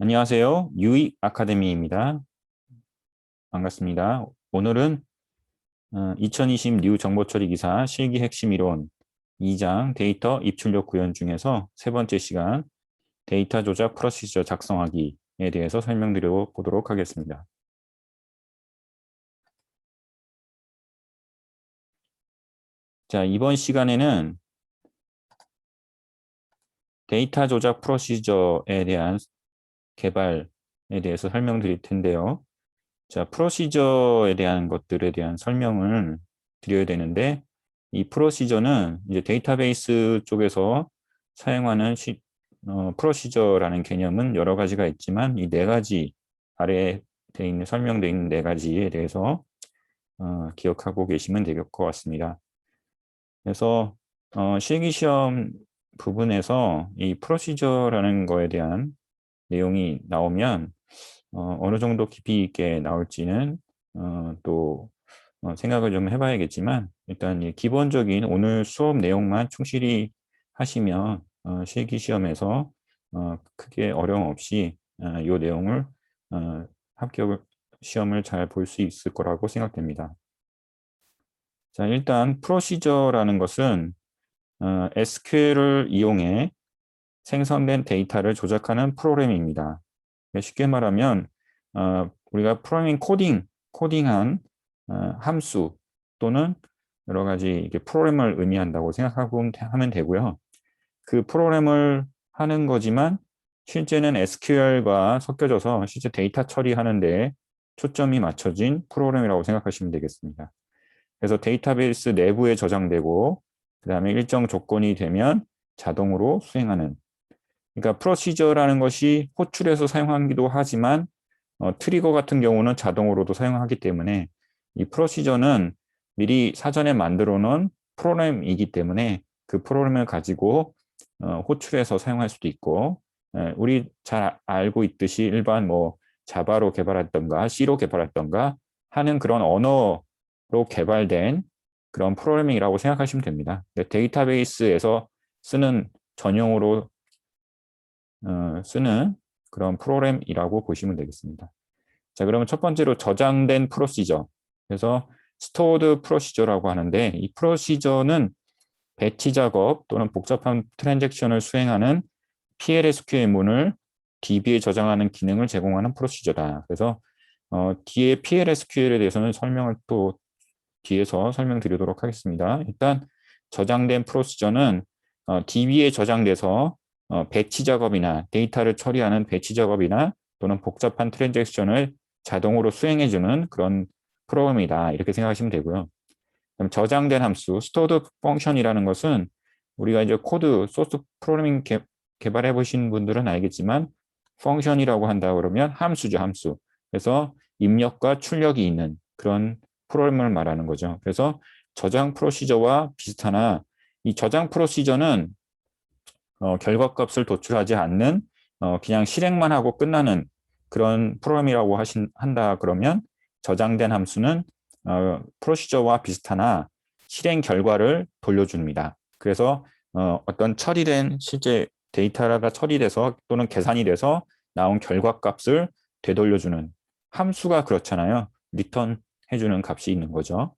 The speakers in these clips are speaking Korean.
안녕하세요. 유익 아카데미입니다. 반갑습니다. 오늘은 2020 뉴 정보처리 기사 실기 핵심 이론 2장 데이터 입출력 구현 중에서 세 번째 시간 데이터 조작 프로시저 작성하기에 대해서 설명드려 보도록 하겠습니다. 자, 이번 시간에는 데이터 조작 프로시저에 대한 개발에 대해서 설명드릴 텐데요. 자, 프로시저에 대한 것들에 대한 설명을 드려야 되는데, 이 프로시저는 이제 데이터베이스 쪽에서 사용하는 프로시저라는 개념은 여러 가지가 있지만, 이 네 가지 아래에 설명되어 있는 네 가지에 대해서 기억하고 계시면 될 것 같습니다. 그래서 실기시험 부분에서 이 프로시저라는 거에 대한 내용이 나오면 어느 정도 깊이 있게 나올지는 또 생각을 좀 해봐야겠지만 일단 이 기본적인 오늘 수업 내용만 충실히 하시면 실기시험에서 크게 어려움 없이 이 내용을 합격 시험을 잘 볼 수 있을 거라고 생각됩니다. 자, 일단 프로시저라는 것은 SQL을 이용해 생성된 데이터를 조작하는 프로그램입니다. 쉽게 말하면 우리가 프로그래밍 코딩한 함수 또는 여러 가지 이렇게 프로그램을 의미한다고 생각하고 하면 되고요. 그 프로그램을 하는 거지만 실제는 SQL과 섞여져서 실제 데이터 처리하는 데 초점이 맞춰진 프로그램이라고 생각하시면 되겠습니다. 그래서 데이터베이스 내부에 저장되고 그 다음에 일정 조건이 되면 자동으로 수행하는, 그러니까 프로시저라는 것이 호출해서 사용하기도 하지만 트리거 같은 경우는 자동으로도 사용하기 때문에 이 프로시저는 미리 사전에 만들어 놓은 프로그램이기 때문에 그 프로그램을 가지고 호출해서 사용할 수도 있고, 우리 잘 알고 있듯이 일반 뭐 자바로 개발했던가 C로 개발했던가 하는 그런 언어로 개발된 그런 프로그래밍이라고 생각하시면 됩니다. 데이터베이스에서 쓰는 전용으로 쓰는 그런 프로그램이라고 보시면 되겠습니다. 자, 그러면 첫 번째로 저장된 프로시저. 그래서 스토어드 프로시저라고 하는데 이 프로시저는 배치 작업 또는 복잡한 트랜잭션을 수행하는 PLSQL문을 DB에 저장하는 기능을 제공하는 프로시저다. 그래서 뒤에 PLSQL에 대해서는 설명을 또 뒤에서 설명드리도록 하겠습니다. 일단 저장된 프로시저는 DB에 저장돼서 배치 작업이나 데이터를 처리하는 배치 작업이나 또는 복잡한 트랜잭션을 자동으로 수행해주는 그런 프로그램이다. 이렇게 생각하시면 되고요. 그럼 저장된 함수, stored function이라는 것은 우리가 이제 코드, 소스 프로그래밍 개발해 보신 분들은 알겠지만 function이라고 한다 그러면 함수죠, 함수. 그래서 입력과 출력이 있는 그런 프로그램을 말하는 거죠. 그래서 저장 프로시저와 비슷하나 이 저장 프로시저는 결과값을 도출하지 않는 그냥 실행만 하고 끝나는 그런 프로그램이라고 한다 그러면 저장된 함수는 프로시저와 비슷하나 실행 결과를 돌려줍니다. 그래서 어떤 처리된 실제 데이터가 처리돼서 또는 계산이 돼서 나온 결과값을 되돌려주는 함수가 그렇잖아요. 리턴 해주는 값이 있는 거죠.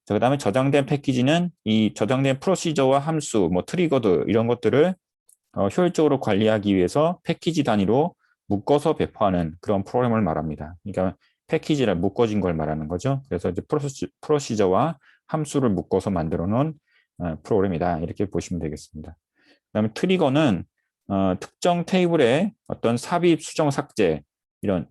자, 그다음에 저장된 패키지는 이 저장된 프로시저와 함수, 뭐 트리거드 이런 것들을 효율적으로 관리하기 위해서 패키지 단위로 묶어서 배포하는 그런 프로그램을 말합니다. 그러니까 패키지를 묶어진 걸 말하는 거죠. 그래서 이제 프로시저와 함수를 묶어서 만들어 놓은 프로그램이다. 이렇게 보시면 되겠습니다. 그다음에 트리거는 특정 테이블에 어떤 삽입, 수정, 삭제 이런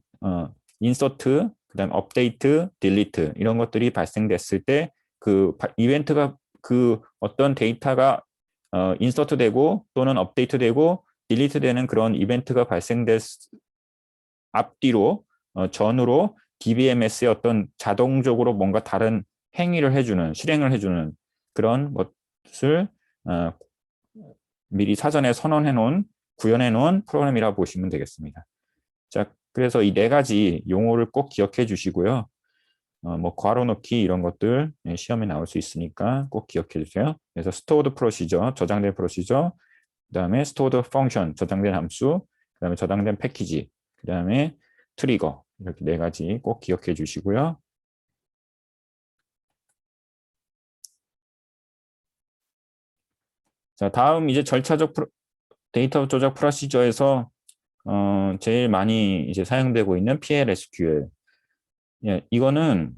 인서트, 그다음 업데이트, 딜리트 이런 것들이 발생됐을 때 그 이벤트가 그 어떤 데이터가 인서트 되고 또는 업데이트 되고 딜리트 되는 그런 이벤트가 발생될 앞뒤로 전으로 DBMS의 어떤 자동적으로 뭔가 다른 행위를 해주는 실행을 해주는 그런 것을 미리 사전에 선언해 놓은 구현해 놓은 프로그램이라고 보시면 되겠습니다. 자, 그래서 이 네 가지 용어를 꼭 기억해 주시고요. 뭐 괄호 넣기 이런 것들 시험에 나올 수 있으니까 꼭 기억해 주세요. 그래서 stored procedure, 저장된 프로시저, 그다음에 stored function, 저장된 함수, 그다음에 저장된 패키지, 그다음에 트리거, 이렇게 네 가지 꼭 기억해 주시고요. 자, 다음 이제 데이터 조작 프로시저에서 제일 많이 이제 사용되고 있는 PLSQL. 예, 이거는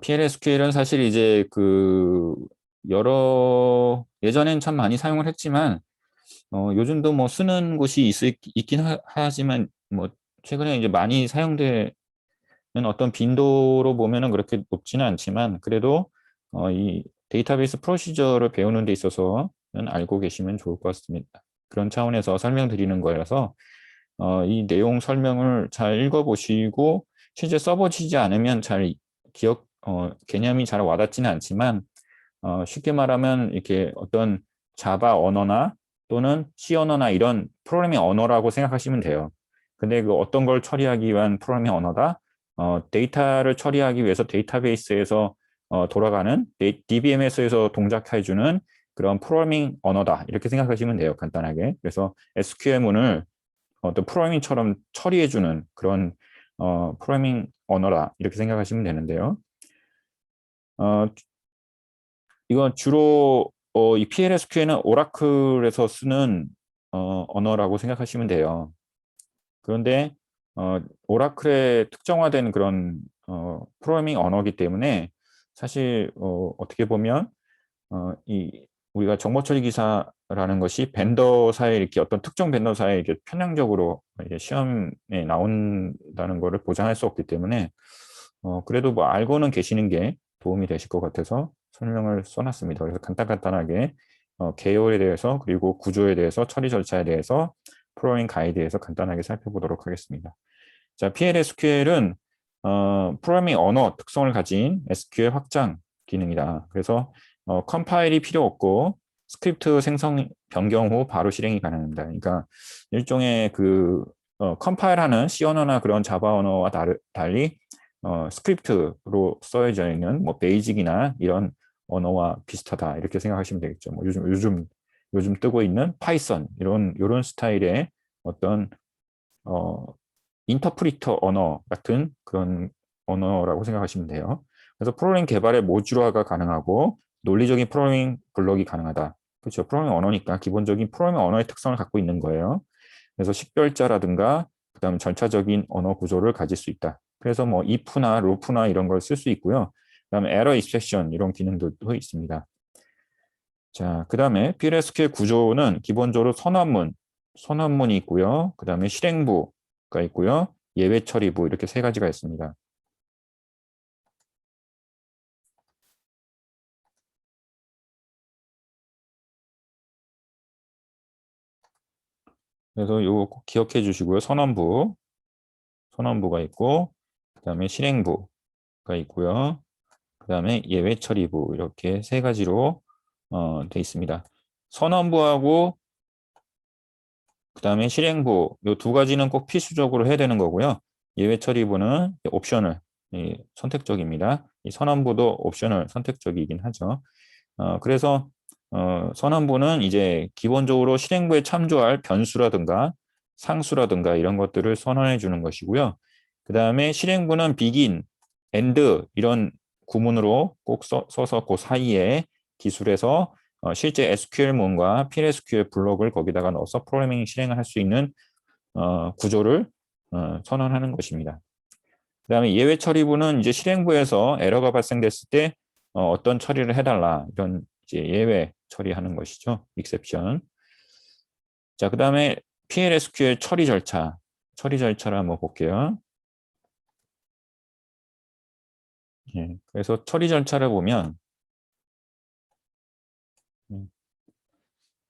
PLSQL은 사실 이제 그 예전엔 참 많이 사용을 했지만 요즘도 뭐 쓰는 곳이 있긴 하지만 뭐 최근에 이제 많이 사용되는 어떤 빈도로 보면은 그렇게 높지는 않지만 그래도 이 데이터베이스 프로시저를 배우는 데 있어서는 알고 계시면 좋을 것 같습니다. 그런 차원에서 설명드리는 거라서 이 내용 설명을 잘 읽어보시고 실제 써보시지 않으면 잘 개념이 잘 와닿지는 않지만 쉽게 말하면 이렇게 어떤 자바 언어나 또는 C 언어나 이런 프로그래밍 언어라고 생각하시면 돼요. 근데 그 어떤 걸 처리하기 위한 프로그래밍 언어다? 데이터를 처리하기 위해서 데이터베이스에서 돌아가는 DBMS에서 동작해주는 그런 프로그래밍 언어다. 이렇게 생각하시면 돼요. 간단하게. 그래서 SQL문을 어떤 프로그래밍처럼 처리해주는 그런 프로그래밍 언어라. 이렇게 생각하시면 되는데요. 어, 이건 주로 이 PLSQL은 오라클에서 쓰는 언어라고 생각하시면 돼요. 그런데 오라클의 특정화된 그런 프로그래밍 언어이기 때문에 사실 어떻게 보면 우리가 정보처리 기사라는 것이 벤더사에 이렇게 어떤 특정 벤더사에 이렇게 편향적으로 이제 시험에 나온다는 것을 보장할 수 없기 때문에 그래도 뭐 알고는 계시는 게 도움이 되실 것 같아서 설명을 써놨습니다. 그래서 간단하게 개요에 대해서 그리고 구조에 대해서 처리 절차에 대해서 프로그래밍 가이드에서 간단하게 살펴보도록 하겠습니다. 자, PLSQL은 프로그래밍 언어 특성을 가진 SQL 확장 기능이다. 그래서 컴파일이 필요 없고 스크립트 생성 변경 후 바로 실행이 가능합니다. 그러니까 일종의 그 컴파일하는 C 언어나 그런 자바 언어와 달리 스크립트로 써져 있는 뭐 베이직이나 이런 언어와 비슷하다 이렇게 생각하시면 되겠죠. 뭐 요즘 뜨고 있는 파이썬 이런 스타일의 어떤 어, 인터프리터 언어 같은 그런 언어라고 생각하시면 돼요. 그래서 프로그래밍 개발의 모듈화가 가능하고 논리적인 프로그래밍 블록이 가능하다. 그렇죠. 프로그래밍 언어니까 기본적인 프로그래밍 언어의 특성을 갖고 있는 거예요. 그래서 식별자라든가 그다음 절차적인 언어 구조를 가질 수 있다. 그래서 뭐 if나 loop나 이런 걸 쓸 수 있고요. 그다음에 error exception 이런 기능도 있습니다. 자, 그다음에 PLSQL 구조는 기본적으로 선언문이 있고요. 그다음에 실행부가 있고요. 예외 처리부 이렇게 세 가지가 있습니다. 그래서 이거 꼭 기억해 주시고요. 선언부가 있고 그다음에 실행부가 있고요. 그다음에 예외 처리부 이렇게 세 가지로 돼 있습니다. 선언부하고 그다음에 실행부 이 두 가지는 꼭 필수적으로 해야 되는 거고요. 예외 처리부는 옵셔널 선택적입니다. 이 선언부도 옵셔널 선택적이긴 하죠. 그래서 선언부는 이제 기본적으로 실행부에 참조할 변수라든가 상수라든가 이런 것들을 선언해 주는 것이고요. 그 다음에 실행부는 begin, end 이런 구문으로 꼭 써서 그 사이에 기술에서 실제 SQL문과 PLSQL 블록을 거기다가 넣어서 프로그래밍 실행을 할 수 있는 구조를 선언하는 것입니다. 그 다음에 예외 처리부는 이제 실행부에서 에러가 발생됐을 때 어떤 처리를 해달라 이런 이제 예외 처리하는 것이죠. exception. 자, 그 다음에 PLSQL 처리 절차를 한번 볼게요. 예, 그래서 처리 절차를 보면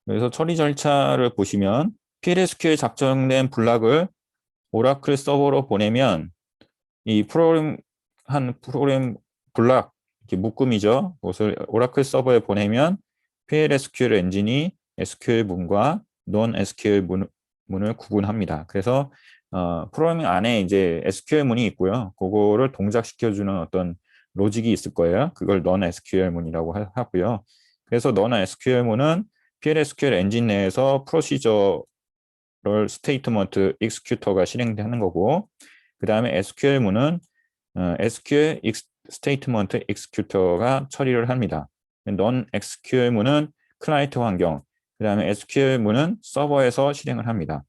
그래서 처리 절차를 보시면 PLSQL 작성된 블락을 오라클 서버로 보내면 이 프로그램 블락 이렇게 묶음이죠. 그것을 오라클 서버에 보내면 PLSQL 엔진이 SQL 문과 non SQL 문을 구분합니다. 그래서 프로그래밍 안에 이제 SQL 문이 있고요. 그거를 동작시켜주는 어떤 로직이 있을 거예요. 그걸 non SQL 문이라고 하고요. 그래서 non SQL 문은 PLSQL 엔진 내에서 프로시저를 스테이트먼트 익스큐터가 실행하는 거고, 그 다음에 SQL문은 SQL 스테이트먼트 익스큐터가 처리를 합니다. non SQL문은 클라이언트 환경, 그 다음에 SQL문은 서버에서 실행을 합니다.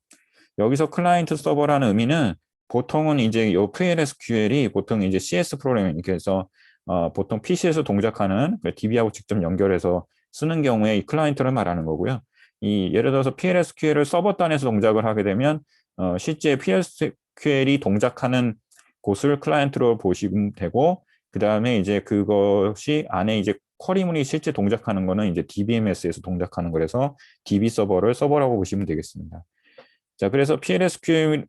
여기서 클라이언트 서버라는 의미는 보통은 이제 요 PLSQL이 보통 이제 CS 프로그래밍, 그래서 보통 PC에서 동작하는 DB하고 직접 연결해서 쓰는 경우에 이 클라이언트를 말하는 거고요. 이 예를 들어서 PLSQL을 서버 단에서 동작을 하게 되면 실제 PLSQL이 동작하는 곳을 클라이언트로 보시면 되고, 그 다음에 이제 그것이 안에 이제 쿼리문이 실제 동작하는 거는 이제 DBMS에서 동작하는 거라서 DB 서버를 서버라고 보시면 되겠습니다. 자, 그래서 PLSQL을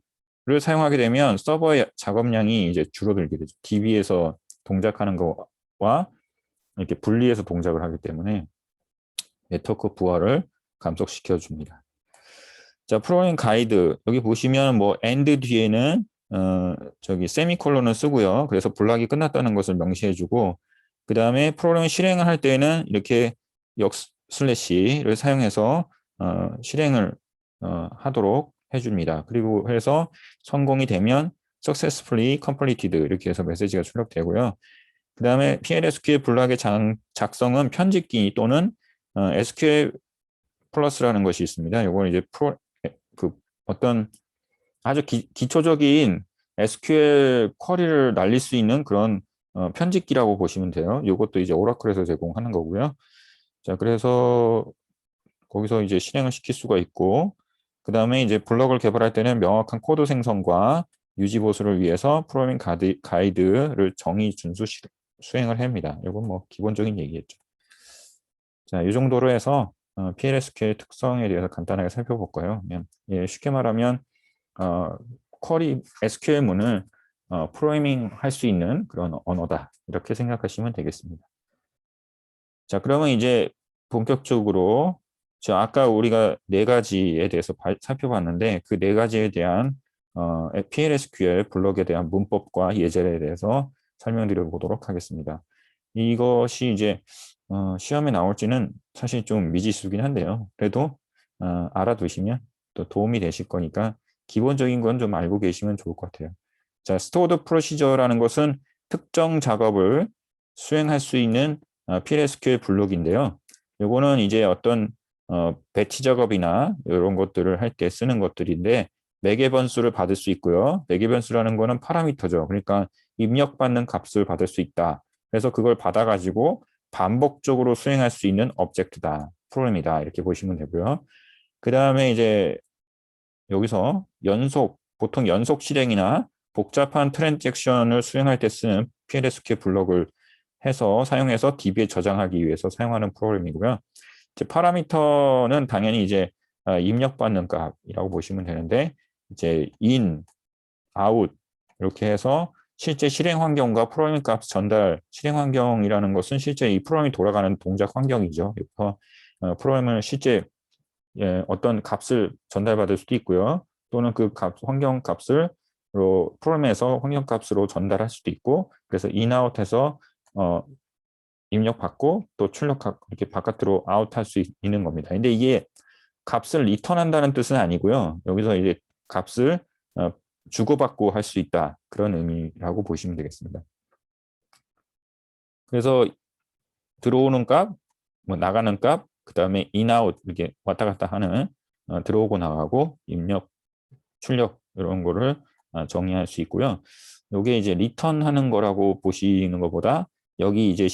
사용하게 되면 서버의 작업량이 이제 줄어들게 되죠. DB에서 동작하는 거와 이렇게 분리해서 동작을 하기 때문에 네트워크 부하를 감속시켜 줍니다. 자, 프로그래밍 가이드 여기 보시면 뭐 end 뒤에는 저기 세미콜론을 쓰고요. 그래서 블락이 끝났다는 것을 명시해주고, 그 다음에 프로그램 실행을 할 때는 이렇게 슬래시를 사용해서 실행을 하도록 해줍니다. 그리고 해서 성공이 되면 successfully completed 이렇게 해서 메시지가 출력되고요. 그 다음에 PLSQL 블락의 작성은 편집기 또는 SQL 플러스라는 것이 있습니다. 이건 이제 어떤 아주 기초적인 SQL 쿼리를 날릴 수 있는 그런 편집기라고 보시면 돼요. 이것도 이제 오라클에서 제공하는 거고요. 자, 그래서 거기서 이제 실행을 시킬 수가 있고, 그 다음에 이제 블럭을 개발할 때는 명확한 코드 생성과 유지 보수를 위해서 프로그래밍 가이드를 정의 준수 수행을 합니다. 이건 뭐 기본적인 얘기겠죠. 자, 이 정도로 해서 PLSQL 특성에 대해서 간단하게 살펴볼까요? 예, 쉽게 말하면 쿼리 SQL문을 프로그래밍 할 수 있는 그런 언어다, 이렇게 생각하시면 되겠습니다. 자, 그러면 이제 본격적으로 아까 우리가 네 가지에 대해서 살펴봤는데 그 네 가지에 대한 PLSQL 블럭에 대한 문법과 예제에 대해서 설명드려 보도록 하겠습니다. 이것이 이제 시험에 나올지는 사실 좀 미지수긴 한데요. 그래도 알아두시면 또 도움이 되실 거니까 기본적인 건 좀 알고 계시면 좋을 것 같아요. 자, stored procedure라는 것은 특정 작업을 수행할 수 있는 PLSQL 블록인데요. 요거는 이제 어떤 배치 작업이나 이런 것들을 할 때 쓰는 것들인데, 매개 변수를 받을 수 있고요. 매개 변수라는 거는 파라미터죠. 그러니까 입력받는 값을 받을 수 있다. 그래서 그걸 받아가지고 반복적으로 수행할 수 있는 오브젝트다, 프로그램이다, 이렇게 보시면 되고요. 그 다음에 이제 여기서 보통 연속 실행이나 복잡한 트랜잭션을 수행할 때 쓰는 PLSQL 블록을 사용해서 DB에 저장하기 위해서 사용하는 프로그램이고요. 이제 파라미터는 당연히 이제 입력받는 값이라고 보시면 되는데, 이제 in, out 이렇게 해서 실제 실행 환경과 프로그래밍 값 전달, 실행 환경이라는 것은 실제 이 프로그램이 돌아가는 동작 환경이죠. 그래서 프로그램을 실제 어떤 값을 전달받을 수도 있고요. 또는 그 환경 값을 프로그램에서 환경 값으로 전달할 수도 있고, 그래서 in, out해서 입력받고 또 이렇게 바깥으로 아웃할 수 있는 겁니다. 근데 이게 값을 리턴한다는 뜻은 아니고요. 여기서 이제 값을 주고받고 할 수 있다, 그런 의미라고 보시면 되겠습니다. 그래서 들어오는 값, 뭐 나가는 값, 그 다음에 in, out 이렇게 왔다 갔다 하는 들어오고 나가고 입력, 출력 이런 거를 정의할 수 있고요. 이게 이제 리턴하는 거라고 보시는 것보다 여기 이제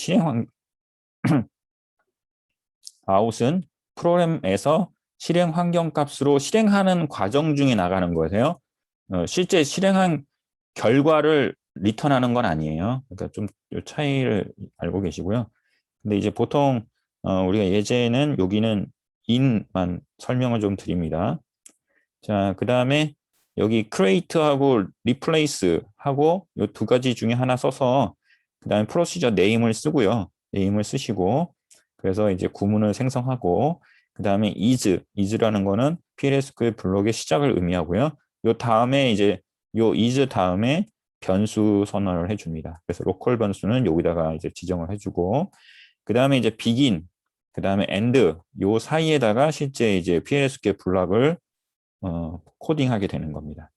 out은 프로그램에서 실행 환경 값으로 실행하는 과정 중에 나가는 거예요. 실제 실행한 결과를 리턴하는 건 아니에요. 그러니까 좀 이 차이를 알고 계시고요. 근데 이제 보통 우리가 예제는 여기는 in만 설명을 좀 드립니다. 자, 그 다음에 여기 create하고 replace하고 이 두 가지 중에 하나 써서 그 다음에 프로시저 네임을 쓰고요. 네임을 쓰시고, 그래서 이제 구문을 생성하고, 그 다음에 is라는 거는 PLSQL 블록의 시작을 의미하고요. 요 다음에 이제 요 is 다음에 변수 선언을 해줍니다. 그래서 로컬 변수는 여기다가 이제 지정을 해주고, 그 다음에 이제 begin, 그 다음에 end 요 사이에다가 실제 이제 PLSQL 블록을 코딩하게 되는 겁니다.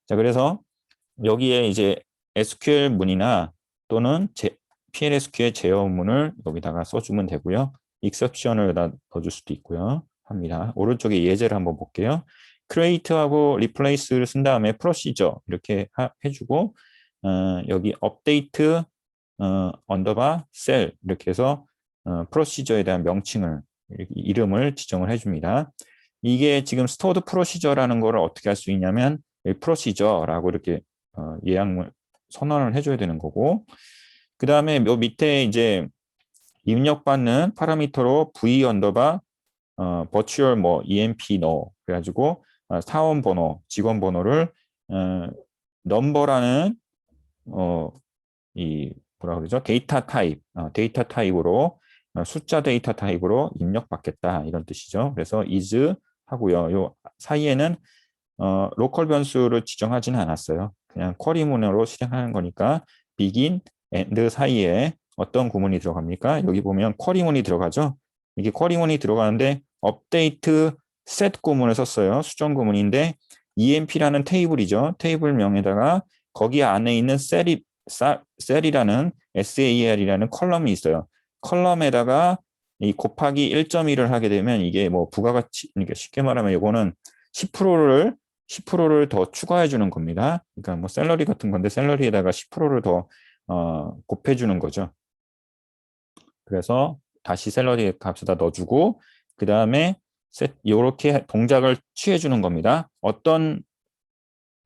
자, 그래서 여기에 이제 SQL 문이나 또는 PLSQL 제어문을 여기다가 써주면 되고요. exception을 넣어줄 수도 있고요. 합니다. 오른쪽에 예제를 한번 볼게요. create하고 replace를 쓴 다음에 procedure 이렇게 해주고 여기 update 언더바 cell 이렇게 해서 procedure에 대한 명칭을 이름을 지정을 해줍니다. 이게 지금 stored procedure라는 거를 어떻게 할 수 있냐면 procedure라고 이렇게 예약문 선언을 해줘야 되는 거고, 그 다음에 요 밑에 이제 입력받는 파라미터로 v 언더바 virtual 뭐 emp no 그래가지고 사원 번호, 직원 번호를 넘버라는 이 뭐라 그러죠? 데이터 타입으로 숫자 데이터 타입으로 입력받겠다 이런 뜻이죠. 그래서 is 하고요. 요 사이에는 로컬 변수를 지정하지는 않았어요. 그냥 쿼리문으로 실행하는 거니까 begin, end 사이에 어떤 구문이 들어갑니까? 여기 보면 쿼리문이 들어가죠. 이게 쿼리문이 들어가는데 update set 구문을 썼어요. 수정 구문인데 emp라는 테이블이죠. 테이블명에다가 거기 안에 있는 셀이라는 SAL이라는 컬럼이 있어요. 컬럼에다가 이 곱하기 1.1을 하게 되면 이게 뭐 부가가치, 그러니까 쉽게 말하면 이거는 10%를 더 추가해 주는 겁니다. 그러니까 뭐 샐러리 같은 건데 샐러리에다가 10%를 더 곱해 주는 거죠. 그래서 다시 샐러리 값에다 넣어주고 그 다음에 이렇게 동작을 취해 주는 겁니다. 어떤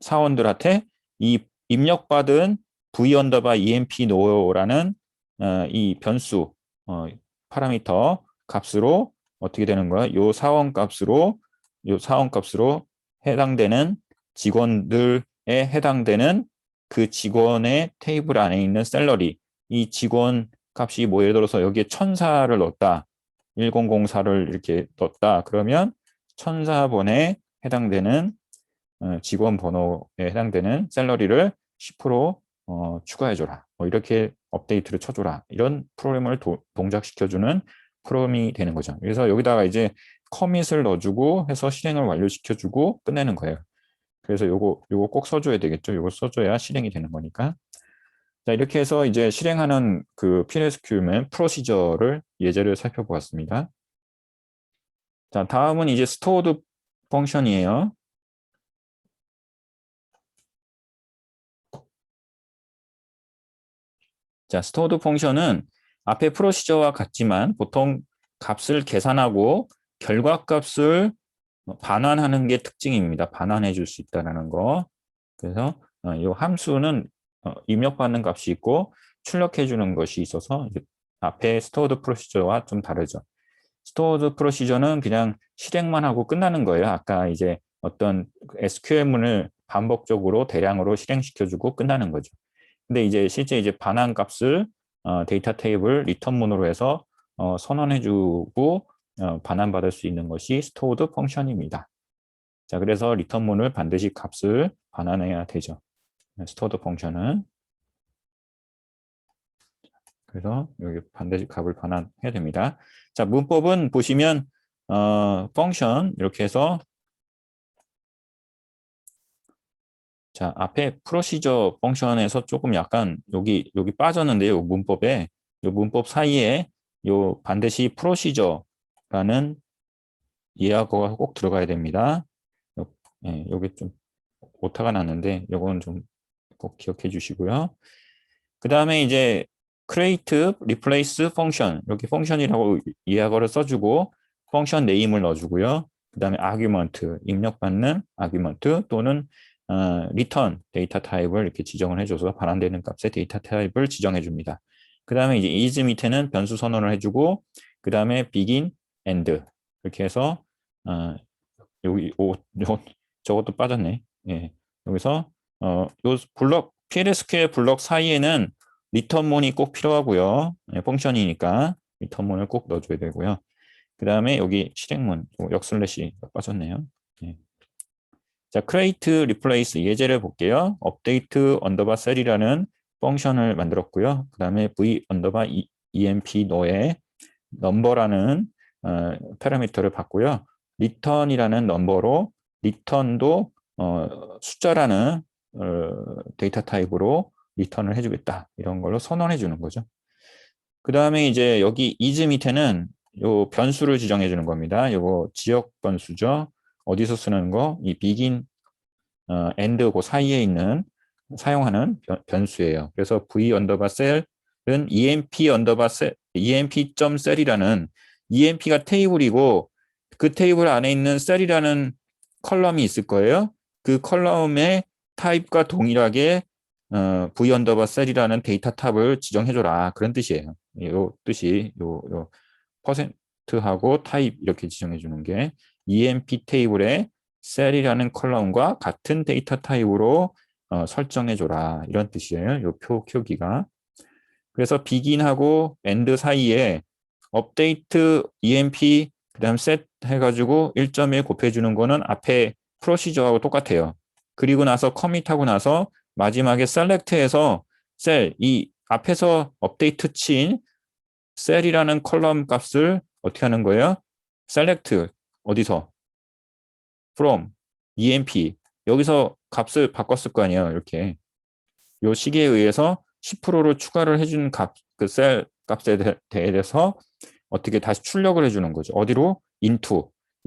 사원들한테 이 입력받은 v 언더바 emp no라는 이 변수 파라미터 값으로 어떻게 되는 거야? 요 사원 값으로 해당되는 직원들에 해당되는 그 직원의 테이블 안에 있는 샐러리, 이 직원 값이 뭐 예를 들어서 여기에 1004를 넣었다. 1004를 이렇게 넣었다. 그러면 1004번에 해당되는 직원 번호에 해당되는 샐러리를 10% 추가해줘라. 뭐 이렇게 업데이트를 쳐줘라. 이런 프로그램을 동작시켜주는 프로그램이 되는 거죠. 그래서 여기다가 이제 커밋을 넣어주고 해서 실행을 완료시켜주고 끝내는 거예요. 그래서 요거 꼭 써줘야 되겠죠. 요거 써줘야 실행이 되는 거니까. 자, 이렇게 해서 이제 실행하는 그 PLSQL의 프로시저를 예제를 살펴보았습니다. 자, 다음은 이제 stored 펑션이에요. 자, stored 펑션은 앞에 프로시저와 같지만 보통 값을 계산하고 결과값을 반환하는 게 특징입니다. 반환해 줄 수 있다는 거. 그래서 이 함수는 입력받는 값이 있고 출력해 주는 것이 있어서 앞에 stored 프로시저와 좀 다르죠. stored 프로시저는 그냥 실행만 하고 끝나는 거예요. 아까 이제 어떤 SQL문을 반복적으로 대량으로 실행시켜주고 끝나는 거죠. 근데 이제 실제 이제 반환 값을 데이터 테이블 리턴문으로 해서 선언해주고 반환받을 수 있는 것이 stored 펑션입니다. 자, 그래서 리턴문을 반드시 값을 반환해야 되죠. stored 펑션은. 그래서 여기 반드시 값을 반환해야 됩니다. 자, 문법은 보시면 펑션 이렇게 해서 자, 앞에 프로시저 펑션에서 조금 약간 여기 빠졌는데요. 요 문법에 요 문법 사이에 요 반드시 프로시저라는 예약어가 꼭 들어가야 됩니다. 여기 좀 오타가 났는데 요거는 좀 꼭 기억해 주시고요. 그 다음에 이제 create, replace 펑션 이렇게 펑션이라고 예약어를 써주고 펑션 네임을 넣어주고요. 그 다음에 argument 입력받는 argument 또는 return 데이터 타입을 이렇게 지정을 해줘서 반환되는 값의 데이터 타입을 지정해 줍니다. 그 다음에 이제 is 밑에는 변수 선언을 해주고 그 다음에 begin, end 이렇게 해서 여기 저것도 빠졌네. 예. 여기서 요 블럭 PLSQL 블럭 사이에는 리턴문이 꼭 필요하고요. 예, 펑션이니까 리턴문을 꼭 넣어줘야 되고요. 그 다음에 여기 실행문 역슬래시 빠졌네요. 예. 자, create, replace 예제를 볼게요. update 언더바 셀이라는 펑션을 만들었고요. 그 다음에 v 언더바 emp no의 넘버라는 파라미터를 받고요. return이라는 넘버로 리턴도 숫자라는 데이터 타입으로 리턴을 해주겠다. 이런 걸로 선언해 주는 거죠. 그 다음에 이제 여기 is 밑에는 요 변수를 지정해 주는 겁니다. 요거 지역 변수죠. 어디서 쓰는 거? 이 begin, and 그 사이에 있는 사용하는 변수예요. 그래서 v 언더바 셀은 emp 언더바 셀, emp.셀이라는 emp가 테이블이고 그 테이블 안에 있는 셀이라는 컬럼이 있을 거예요. 그 컬럼의 타입과 동일하게 v 언더바 셀이라는 데이터 탑을 지정해줘라. 그런 뜻이에요. 요 뜻이 요 퍼센트하고 타입 이렇게 지정해 주는 게 emp 테이블에 셀이라는 컬럼과 같은 데이터 타입으로 설정해 줘라. 이런 뜻이에요. 요 표기가. 그래서 begin하고 end 사이에 업데이트 emp 그다음 set 해가지고 1.1 곱해주는 거는 앞에 프로시저하고 똑같아요. 그리고 나서 커밋하고 나서 마지막에 select해서 셀, 이 앞에서 업데이트 친 셀이라는 컬럼 값을 어떻게 하는 거예요? select 어디서? from emp 여기서 값을 바꿨을 거 아니에요. 이렇게 요 시계에 의해서 10%를 추가를 해준 값, 그 셀 값에 대해서 어떻게 다시 출력을 해주는 거죠. 어디로?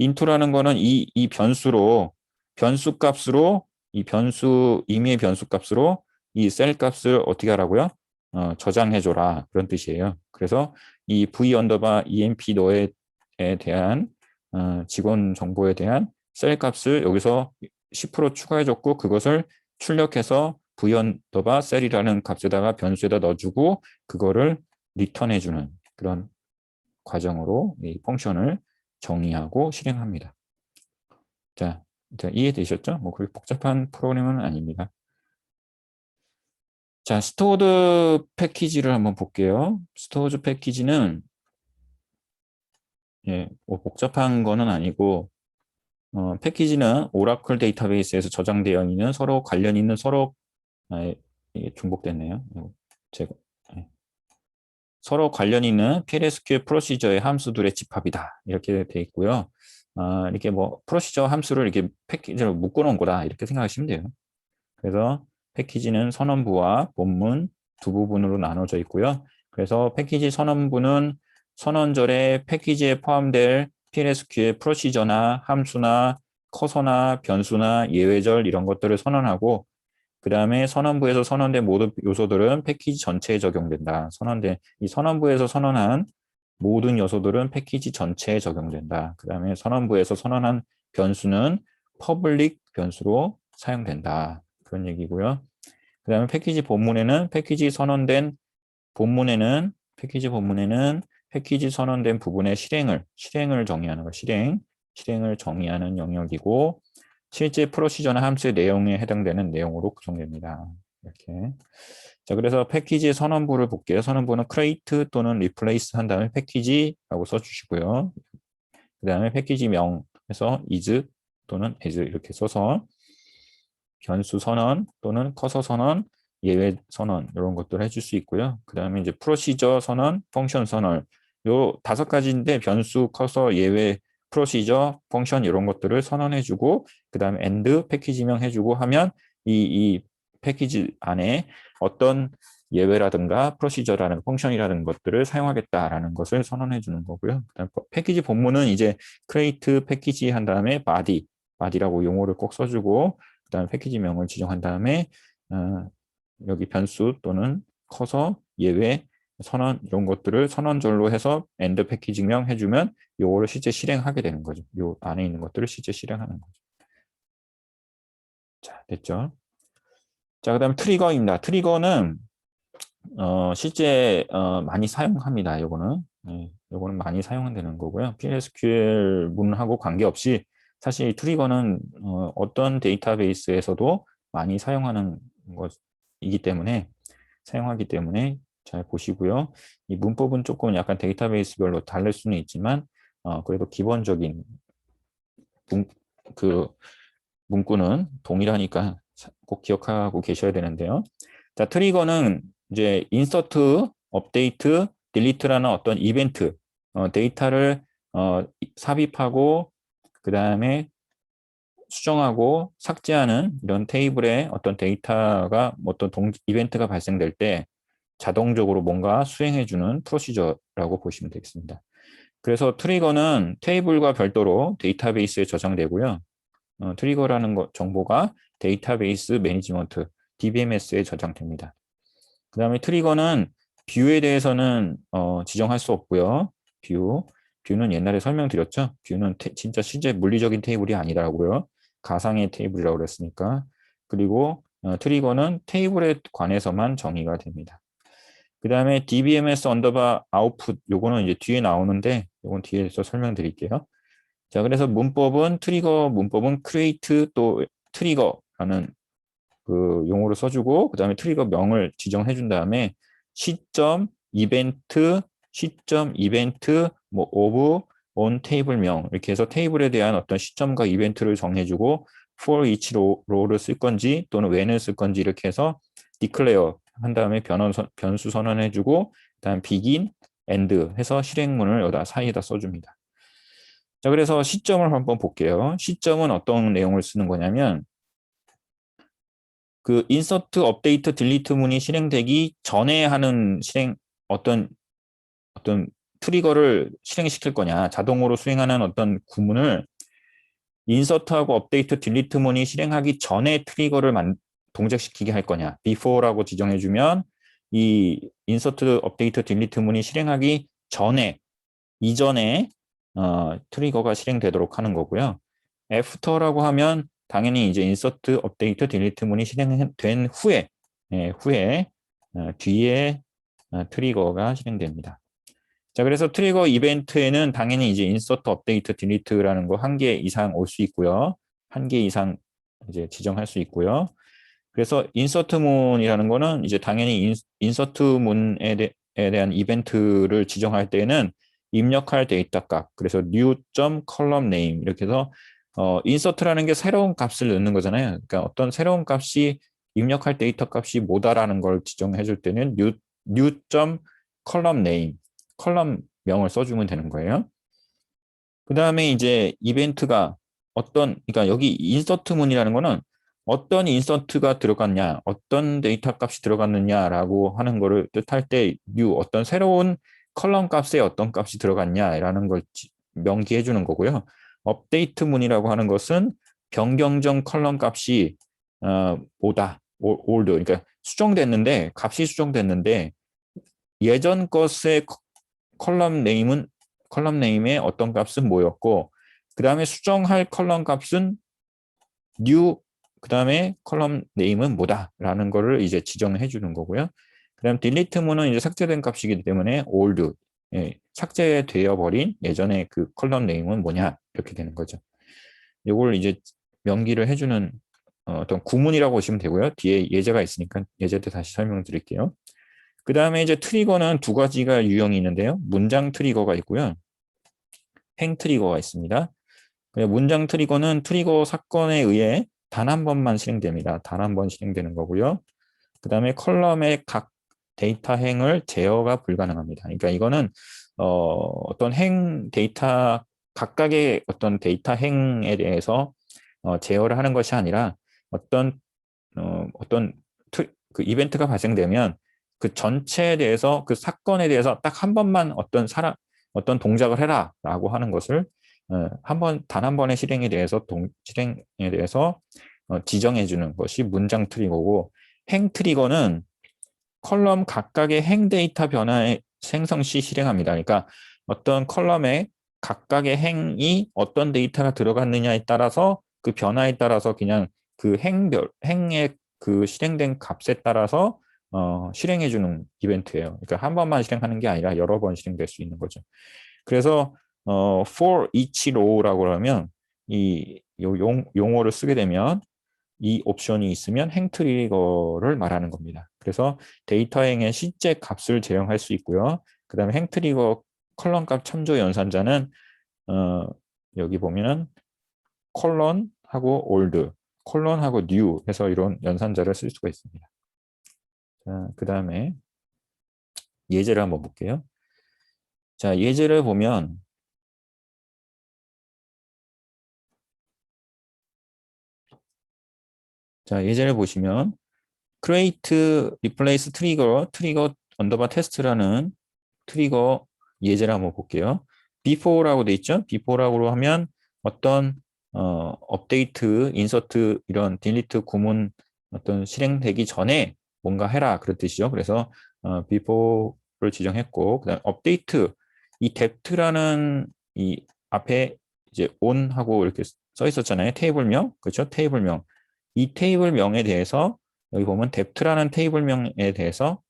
into라는 거는 이 변수로 변수 값으로 이 변수 임의의 변수 값으로 이 셀 값을 어떻게 하라고요? 저장해줘라 그런 뜻이에요. 그래서 이 v 언더바 emp 너에 대한 직원 정보에 대한 셀 값을 여기서 10% 추가해줬고 그것을 출력해서 v 언더바 셀이라는 값에다가 변수에다 넣어주고 그거를 리턴해주는 그런 과정으로 이 펑션을 정의하고 실행합니다. 자, 이해되셨죠? 뭐 그렇게 복잡한 프로그램은 아닙니다. 자, 스토어드 패키지를 한번 볼게요. 스토어드 패키지는 뭐 복잡한 거는 아니고 패키지는 오라클 데이터베이스에서 저장되어 있는 서로 관련 있는 이게 중복됐네요. 제가 서로 관련 있는 PLSQL 프로시저의 함수들의 집합이다. 이렇게 돼 있고요. 이렇게 뭐 프로시저 함수를 이렇게 패키지로 묶어놓은 거다. 이렇게 생각하시면 돼요. 그래서 패키지는 선언부와 본문 두 부분으로 나눠져 있고요. 그래서 패키지 선언부는 선언절에 패키지에 포함될 PLSQL 프로시저나 함수나 커서나 변수나 예외절 이런 것들을 선언하고 그 다음에 선언부에서 선언된 모든 요소들은 패키지 전체에 적용된다. 이 선언부에서 선언한 모든 요소들은 패키지 전체에 적용된다. 그 다음에 선언부에서 선언한 변수는 퍼블릭 변수로 사용된다. 그런 얘기고요. 그 다음에 패키지 본문에는 패키지 선언된 부분의 실행을 정의하는 거, 실행을 정의하는 영역이고 실제 프로시저나 함수의 내용에 해당되는 내용으로 구성됩니다. 이렇게. 자, 그래서 패키지 선언부를 볼게요. 선언부는 create 또는 replace 한 다음에 패키지라고 써주시고요. 그 다음에 패키지 명에서 is 또는 as 이렇게 써서 변수 선언 또는 커서 선언, 예외 선언 이런 것들을 해줄 수 있고요. 그 다음에 이제 프로시저 선언, 펑션 선언 요 5가지인데 변수, 커서, 예외, 프로시저, 펑션 이런 것들을 선언해주고 그 다음에 end 패키지명 해주고 하면 이 패키지 안에 어떤 예외라든가 프로시저라는 펑션이라는 것들을 사용하겠다라는 것을 선언해 주는 거고요. 그다음 패키지 본문은 이제 create 패키지 한 다음에 body라고 용어를 꼭 써주고 그다음에 패키지명을 지정한 다음에 여기 변수 또는 커서, 예외, 선언 이런 것들을 선언절로 해서 end 패키지명 해주면 요거를 실제 실행하게 되는 거죠. 요 안에 있는 것들을 실제 실행하는 거죠. 자, 됐죠? 자, 그다음에 트리거입니다. 트리거는 실제 많이 사용합니다. 요거는 요거는 많이 사용되는 거고요. PLSQL 문하고 관계없이 사실 이 트리거는 어떤 데이터베이스에서도 많이 사용하기 때문에 잘 보시고요. 이 문법은 조금 약간 데이터베이스별로 다를 수는 있지만 그래도 기본적인 문구는 동일하니까 꼭 기억하고 계셔야 되는데요. 자, 트리거는 이제 인서트, 업데이트, 딜리트라는 어떤 이벤트, 데이터를 삽입하고 그 다음에 수정하고 삭제하는 이런 테이블에 어떤 데이터가 어떤 이벤트가 발생될 때 자동적으로 뭔가 수행해주는 프로시저라고 보시면 되겠습니다. 그래서 트리거는 테이블과 별도로 데이터베이스에 저장되고요. 트리거라는 정보가 데이터베이스 매니지먼트 DBMS에 저장됩니다. 그 다음에 트리거는 뷰에 대해서는 지정할 수 없고요. 뷰는 옛날에 설명드렸죠. 뷰는 진짜 실제 물리적인 테이블이 아니라고요. 가상의 테이블이라고 그랬으니까. 그리고 트리거는 테이블에 관해서만 정의가 됩니다. 그 다음에 DBMS 언더바 아웃풋, 요거는 이제 뒤에 나오는데 요건 뒤에서 설명드릴게요. 자, 그래서 트리거 문법은 create 또 트리거라는 그 용어를 써주고 그 다음에 트리거 명을 지정해 준 다음에 시점 이벤트 뭐 오브 on 테이블 명 이렇게 해서 테이블에 대한 어떤 시점과 이벤트를 정해주고 for each row를 쓸 건지 또는 when을 쓸 건지 이렇게 해서 declare 한 다음에 변수 선언해주고 그다음 begin, end 해서 실행문을 여기다 사이에다 써줍니다. 자, 그래서 시점을 한번 볼게요. 시점은 어떤 내용을 쓰는 거냐면 그 인서트, 업데이트, 딜리트 문이 실행되기 전에 하는 어떤 트리거를 실행시킬 거냐, 자동으로 수행하는 어떤 구문을 인서트하고 업데이트, 딜리트 문이 실행하기 전에 트리거를 동작시키게 할 거냐, before라고 지정해주면 이 인서트, 업데이트, 딜리트 문이 실행하기 이전에 트리거가 실행되도록 하는 거고요. after라고 하면 당연히 이제 인서트, 업데이트, 딜리트 문이 실행된 후에 뒤에 트리거가 실행됩니다. 자, 그래서 트리거 이벤트에는 당연히 이제 인서트, 업데이트, 딜리트라는 거 한 개 이상 올 수 있고요. 한 개 이상 이제 지정할 수 있고요. 그래서 인서트 문이라는 거는 이제 당연히 인서트 문에 대한 이벤트를 지정할 때는 입력할 데이터 값, 그래서 new column name 이렇게 해서 인서트라는 게 새로운 값을 넣는 거잖아요. 그러니까 어떤 새로운 값이 입력할 데이터 값이 뭐다라는 걸 지정해 줄 때는 new column name, 컬럼 명을 써주면 되는 거예요. 그 다음에 이제 이벤트가 그러니까 여기 인서트 문이라는 거는 어떤 인서트가 들어갔냐, 어떤 데이터 값이 들어갔느냐라고 하는 거를 뜻할 때 new 어떤 새로운 컬럼 값에 어떤 값이 들어갔냐라는 걸 명기해 주는 거고요. 업데이트 문이라고 하는 것은 변경 전 컬럼 값이 뭐다, old, 그러니까 값이 수정됐는데 예전 것의 컬럼 네임의 어떤 값은 뭐였고 그 다음에 수정할 컬럼 값은 new 그 다음에 컬럼 네임은 뭐다라는 거를 이제 지정해 주는 거고요. 그 다음 delete 문은 이제 삭제된 값이기 때문에 old, 삭제되어 버린 예전에 그 컬럼 네임은 뭐냐 이렇게 되는 거죠. 이걸 이제 명기를 해주는 어떤 구문이라고 보시면 되고요. 뒤에 예제가 있으니까 예제 때 다시 설명드릴게요. 그 다음에 이제 트리거는 두 가지가 유형이 있는데요. 문장 트리거가 있고요. 행 트리거가 있습니다. 문장 트리거는 트리거 사건에 의해 단 한 번만 실행됩니다. 단 한 번 실행되는 거고요. 그 다음에 컬럼의 각 데이터 행을 제어가 불가능합니다. 그러니까 이거는 어떤 각각의 어떤 데이터 행에 대해서 제어를 하는 것이 아니라 어떤 그 이벤트가 발생되면 그 전체에 대해서 그 사건에 대해서 딱 한 번만 어떤 동작을 해라라고 하는 것을 단 한 번의 실행에 대해서 지정해 주는 것이 문장 트리거고 행 트리거는 컬럼 각각의 행 데이터 변화의 생성 시 실행합니다. 그러니까 어떤 컬럼에 각각의 행이 어떤 데이터가 들어갔느냐에 따라서 그 변화에 따라서 그냥 그 행의 그 실행된 값에 따라서 실행해 주는 이벤트예요. 그러니까 한 번만 실행하는 게 아니라 여러 번 실행될 수 있는 거죠. 그래서 for each row라고 하면 이 용어를 쓰게 되면 이 옵션이 있으면 행 트리거를 말하는 겁니다. 그래서 데이터 행의 실제 값을 제형할 수 있고요. 그 다음에 행 트리거 컬럼 값 참조 연산자는 여기 보면은 콜론하고 올드, 콜론하고 뉴 해서 이런 연산자를 쓸 수가 있습니다. 자, 그 다음에 예제를 한번 볼게요. 자, 예제를 보면 자, 예제를 보시면 create, replace 트리거 언더바 테스트라는 트리거 예제를 한번 볼게요. before라고 돼 있죠? before라고 하면 어떤 업데이트, 인서트 이런 딜리트 구문 어떤 실행되기 전에 뭔가 해라 그런 뜻이죠. 그래서 before를 지정했고 그다음 업데이트 이 depth라는 이 앞에 이제 on하고 이렇게 써 있었잖아요. 테이블명 그렇죠? 테이블명 이 테이블명에 대해서 여기 보면 depth라는 테이블명에 대해서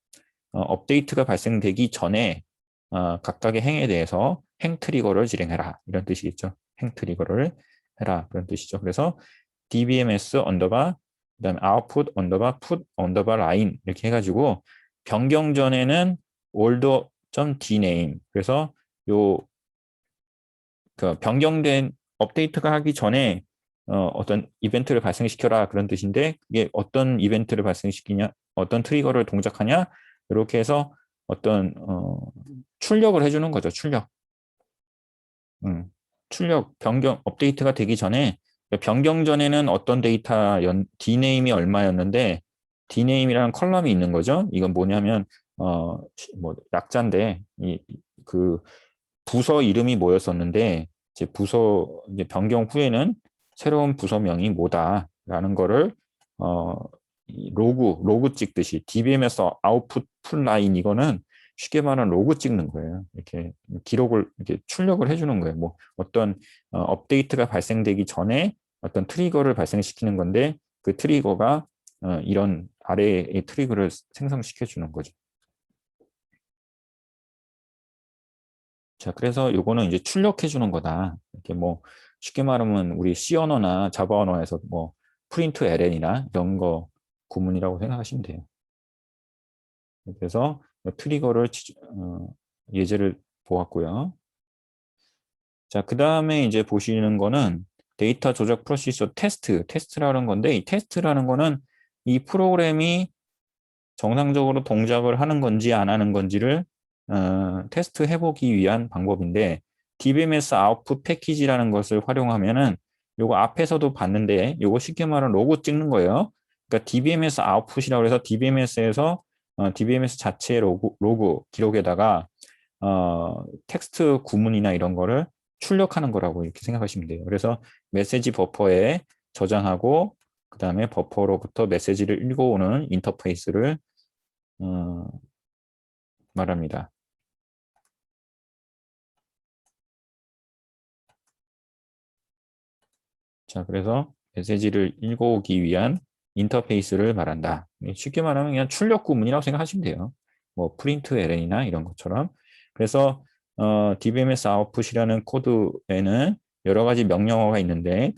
업데이트가 발생되기 전에 각각의 행에 대해서 행 트리거를 실행해라 이런 뜻이겠죠. 행 트리거를 해라 그런 뜻이죠. 그래서 dbms 언더바 그다음에 output 언더바 put 언더바 line 이렇게 해가지고 변경 전에는 older.dname 그래서 요 그 변경된 업데이트가 하기 전에 어떤 이벤트를 발생시켜라 그런 뜻인데 이게 어떤 이벤트를 발생시키냐 어떤 트리거를 동작하냐 이렇게 해서 어떤 출력을 해주는 거죠. 출력 변경 업데이트가 되기 전에 변경 전에는 어떤 데이터 dname이 얼마였는데 dname이라는 컬럼이 있는 거죠. 이건 뭐냐면 뭐 약자인데 그 부서 이름이 뭐였었는데 이제 부서 이제 변경 후에는 새로운 부서명이 뭐다라는 거를 로그 찍듯이 DBMS 아웃풋 풀 라인 이거는 쉽게 말하면 로그 찍는 거예요. 이렇게 기록을 이렇게 출력을 해주는 거예요. 뭐 어떤 업데이트가 발생되기 전에 어떤 트리거를 발생시키는 건데 그 트리거가 이런 아래의 트리거를 생성시켜 주는 거죠. 자, 그래서 요거는 이제 출력해 주는 거다. 이렇게 뭐 쉽게 말하면 우리 C 언어나 자바 언어에서 뭐 프린트 ln이나 이런 거 구문이라고 생각하시면 돼요. 그래서 트리거를 예제를 보았고요. 자, 그 다음에 이제 보시는 거는 데이터 조작 프로시저 테스트라는 건데 이 테스트라는 거는 이 프로그램이 정상적으로 동작을 하는 건지 안 하는 건지를 테스트 해보기 위한 방법인데 DBMS 아웃풋 패키지라는 것을 활용하면은 요거 앞에서도 봤는데 요거 쉽게 말하면 로고 찍는 거예요. 그러니까 DBMS 아웃풋이라고 해서 DBMS에서 DBMS 자체의 로그 기록에다가 텍스트 구문이나 이런 거를 출력하는 거라고 이렇게 생각하시면 돼요. 그래서 메시지 버퍼에 저장하고 그 다음에 버퍼로부터 메시지를 읽어오는 인터페이스를 말합니다. 자, 그래서 메시지를 읽어오기 위한 인터페이스를 말한다. 쉽게 말하면 그냥 출력 구문이라고 생각하시면 돼요. 뭐 프린트 ln이나 이런 것처럼. 그래서 DBMS 아웃풋이라는 코드에는 여러 가지 명령어가 있는데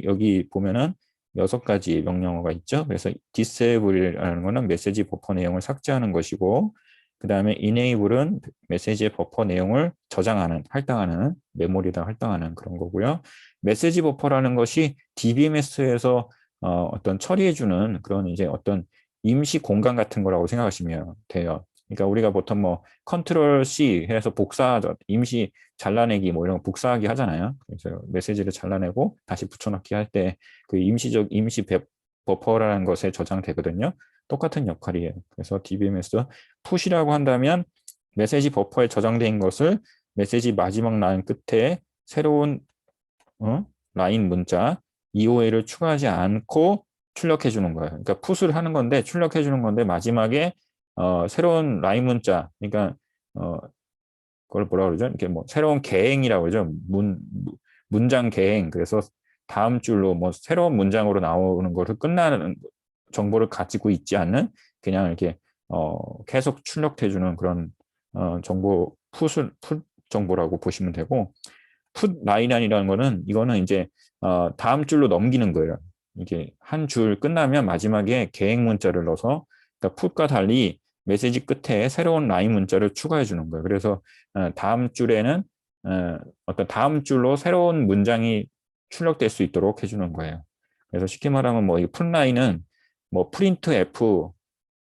여기 보면은 6가지 명령어가 있죠. 그래서 disable이라는 거는 메시지 버퍼 내용을 삭제하는 것이고 그 다음에 enable은 메시지의 버퍼 내용을 저장하는, 할당하는, 메모리에다 할당하는 그런 거고요. 메시지 버퍼라는 것이 DBMS에서 어떤 처리해주는 그런 이제 어떤 임시 공간 같은 거라고 생각하시면 돼요. 그러니까 우리가 보통 뭐 컨트롤 C 해서 임시 잘라내기 뭐 이런 거 복사하기 하잖아요. 그래서 메시지를 잘라내고 다시 붙여넣기 할 때 그 임시 버퍼라는 것에 저장되거든요. 똑같은 역할이에요. 그래서 DBMS 푸시라고 한다면 메시지 버퍼에 저장된 것을 메시지 마지막 라인 끝에 새로운 라인 문자 EOA를 추가하지 않고 출력해 주는 거예요. 그러니까 풋을 하는 건데 출력해 주는 건데 마지막에 새로운 라인 문자 그러니까 그걸 뭐라 그러죠? 이렇게 뭐 새로운 개행이라고 그러죠. 문장 개행. 그래서 다음 줄로 뭐 새로운 문장으로 나오는 것을 끝나는 정보를 가지고 있지 않는 그냥 이렇게 계속 출력해 주는 그런 정보 풋 정보라고 보시면 되고 풋 라인이라는 거는 이거는 이제 다음 줄로 넘기는 거예요. 이게 한 줄 끝나면 마지막에 계획 문자를 넣어서 그러니까 풋과 달리 메시지 끝에 새로운 라인 문자를 추가해 주는 거예요. 그래서 다음 줄에는 어떤 다음 줄로 새로운 문장이 출력될 수 있도록 해주는 거예요. 그래서 쉽게 말하면 뭐 이 풋 라인은 뭐 프린트 F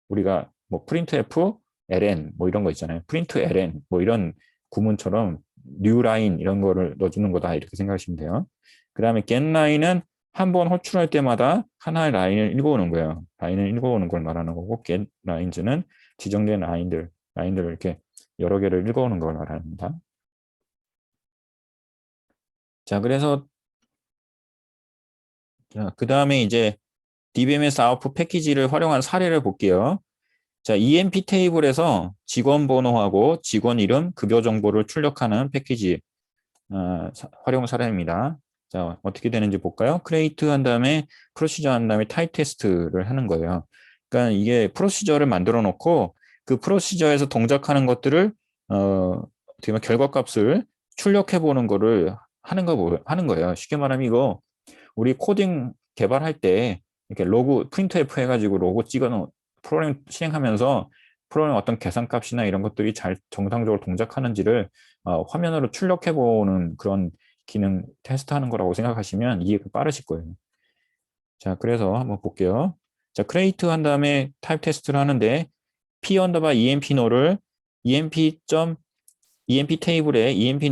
우리가 뭐 프린트 F ln 뭐 이런 거 있잖아요. 프린트 ln 뭐 이런 구문처럼 뉴 라인 이런 거를 넣어주는 거다 이렇게 생각하시면 돼요. 그 다음에 get 라인은 한 번 호출할 때마다 하나의 라인을 읽어오는 거예요. 라인을 읽어오는 걸 말하는 거고 get lines는 지정된 라인들을 이렇게 여러 개를 읽어오는 걸 말합니다. 자, 그래서 그 다음에 이제 DBMS 아웃풋 패키지를 활용한 사례를 볼게요. 자, EMP 테이블에서 직원 번호하고 직원 이름, 급여 정보를 출력하는 패키지 활용 사례입니다. 자, 어떻게 되는지 볼까요? 크리에이트 한 다음에 프로시저 한 다음에 타입 테스트를 하는 거예요. 그러니까 이게 프로시저를 만들어 놓고 그 프로시저에서 동작하는 것들을 어떻게 보면 결과값을 출력해 보는 거를 하는 거예요. 쉽게 말하면 이거 우리 코딩 개발할 때 이렇게 로그 프린트F 해가지고 로고 찍어놓은 프로그램 실행하면서 프로그램 어떤 계산값이나 이런 것들이 잘 정상적으로 동작하는지를 화면으로 출력해보는 그런 기능 테스트하는 거라고 생각하시면 이해가 빠르실 거예요. 자, 그래서 한번 볼게요. 자, create 한 다음에 타입 테스트를 하는데 p 언더바 emp no를 emp 테이블에 emp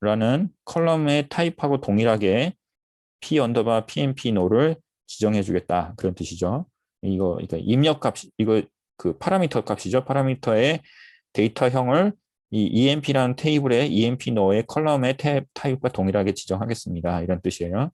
no라는 컬럼의 타입하고 동일하게 p 언더바 pmp no를 지정해 주겠다. 그런 뜻이죠. 이거 그러니까 입력 값 이거 그 파라미터 값이죠. 파라미터의 데이터형을 이 emp라는 테이블에 emp no의 컬럼의 타입과 동일하게 지정하겠습니다. 이런 뜻이에요.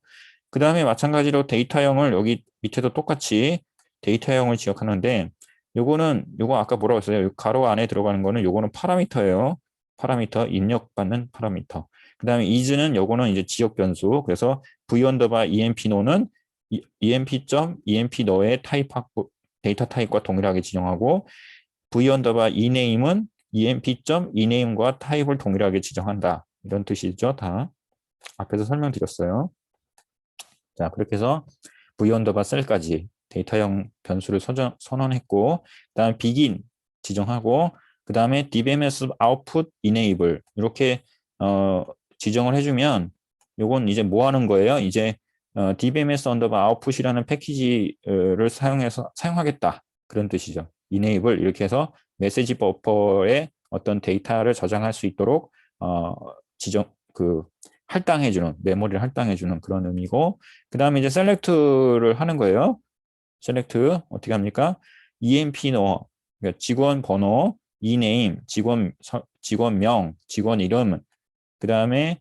그 다음에 마찬가지로 데이터형을 여기 밑에도 똑같이 데이터형을 지역하는데 요거 아까 뭐라고 했어요? 가로 안에 들어가는 거는 요거는 파라미터예요. 파라미터 입력받는 파라미터. 그 다음에 is는 요거는 이제 지역 변수. 그래서 v 언더바 emp no는 emp no의 타입하고 데이터 타입과 동일하게 지정하고 v 언더바 ename은 ename과 타입을 동일하게 지정한다. 이런 뜻이죠. 다 앞에서 설명드렸어요. 자, 그렇게 해서 v 언더바 셀까지 데이터형 변수를 선언했고, 그다음에 begin 지정하고, 그다음에 dbms output enable 이렇게 지정을 해주면, 요건 이제 뭐 하는 거예요? 이제 dbms 언더바 output이라는 패키지를 사용하겠다 그런 뜻이죠. enable 이렇게 해서 메시지 버퍼에 어떤 데이터를 저장할 수 있도록 할당해주는 메모리를 할당해주는 그런 의미고, 그 다음에 이제 셀렉트를 하는 거예요. 셀렉트 어떻게 합니까? emp no 그러니까 직원 번호, ename 직원명, 직원 이름, 그 다음에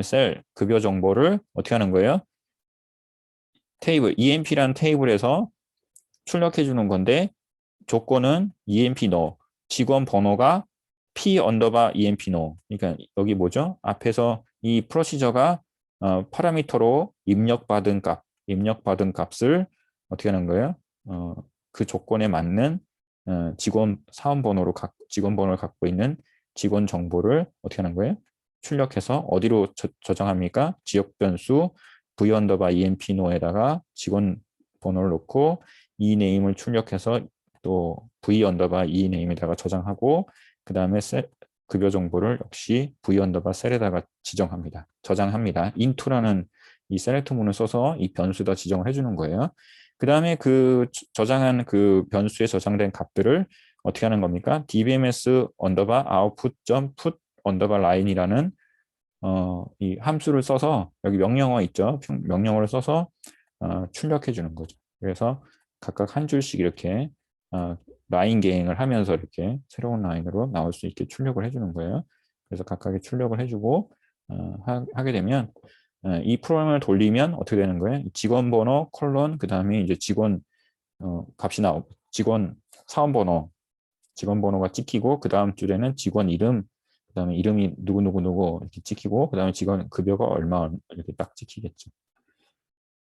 셀 급여 정보를 어떻게 하는 거예요? 테이블 emp라는 테이블에서 출력해 주는 건데 조건은 emp no 직원 번호가 p 언더바 emp no. 그러니까 여기 뭐죠? 앞에서 이 프로시저가 파라미터로 입력받은 값을 어떻게 하는 거예요? 그 조건에 맞는 직원 번호를 갖고 있는 직원 정보를 어떻게 하는 거예요? 출력해서 어디로 저장합니까? 지역 변수 v 언더바 emp no에다가 직원 번호를 넣고 e name을 출력해서 또 v 언더바 e name에다가 저장하고 그 다음에 급여 정보를 역시 v 언더바 셀에다가 저장합니다. into라는 이 셀렉트 문을 써서 이 변수에다 지정을 해주는 거예요. 그 다음에 그 저장한 그 변수에 저장된 값들을 어떻게 하는 겁니까? dbms 언더바 output put 언더바 line이라는 이 함수를 써서 여기 명령어 있죠? 명령어를 써서 출력해 주는 거죠. 그래서 각각 한 줄씩 이렇게 라인 개행을 하면서 이렇게 새로운 라인으로 나올 수 있게 출력을 해주는 거예요. 그래서 각각의 출력을 해주고 하게 되면 이 프로그램을 돌리면 어떻게 되는 거예요? 직원 번호 콜론 그 다음에 이제 직원 값이 나오고 직원 직원 번호가 찍히고 그 다음 줄에는 직원 이름 그 다음에 이름이 누구 이렇게 찍히고 그 다음에 직원 급여가 얼마 이렇게 딱 찍히겠죠.